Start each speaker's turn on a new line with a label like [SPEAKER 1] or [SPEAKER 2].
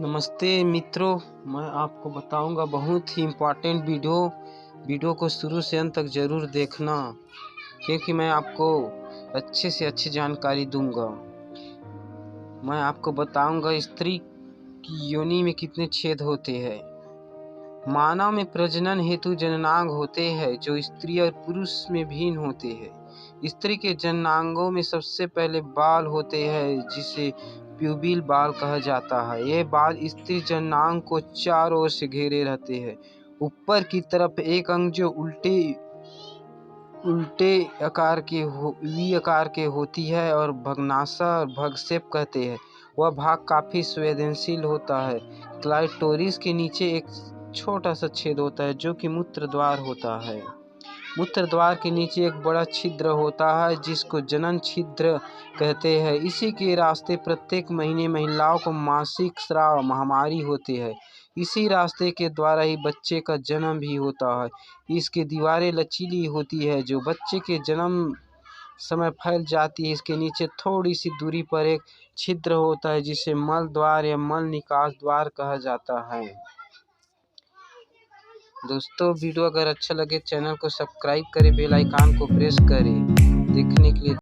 [SPEAKER 1] नमस्ते मित्रों, मैं आपको बताऊंगा बहुत ही इम्पोर्टेंट वीडियो को शुरू से अंत तक ज़रूर देखना, क्योंकि मैं आपको अच्छे से अच्छी जानकारी दूंगा। मैं आपको बताऊंगा स्त्री की योनि में कितने छेद होते हैं। मानव में प्रजनन हेतु जननांग होते हैं जो स्त्री और पुरुष में भिन्न होते हैं। स्त्री के जननांगों में सबसे पहले बाल होते हैं जिसे प्यूबिल बाल कहा जाता है। ये बाल स्त्री जननांग को चारों ओर से घेरे रहते हैं। ऊपर की तरफ एक अंग जो उल्टे आकार के वी आकार के होती है और भग्नाशय और भगसेप कहते हैं। वह भाग काफी संवेदनशील होता है। क्लाइटोरिस के नीचे एक छोटा सा छेद होता है जो कि मूत्र द्वार होता है। मूत्र द्वार के नीचे एक बड़ा छिद्र होता है जिसको जनन छिद्र कहते हैं। इसी के रास्ते प्रत्येक महीने महिलाओं को मासिक स्राव महामारी होती है। इसी रास्ते के द्वारा ही बच्चे का जन्म भी होता है। इसकी दीवारें लचीली होती है जो बच्चे के जन्म समय फैल जाती है। इसके नीचे थोड़ी सी दूरी पर एक छिद्र होता है जिसे मल द्वार या मल निकास द्वार कहा जाता है। दोस्तों, वीडियो अगर अच्छा लगे चैनल को सब्सक्राइब करें, बेल आइकन को प्रेस करें। देखने के लिए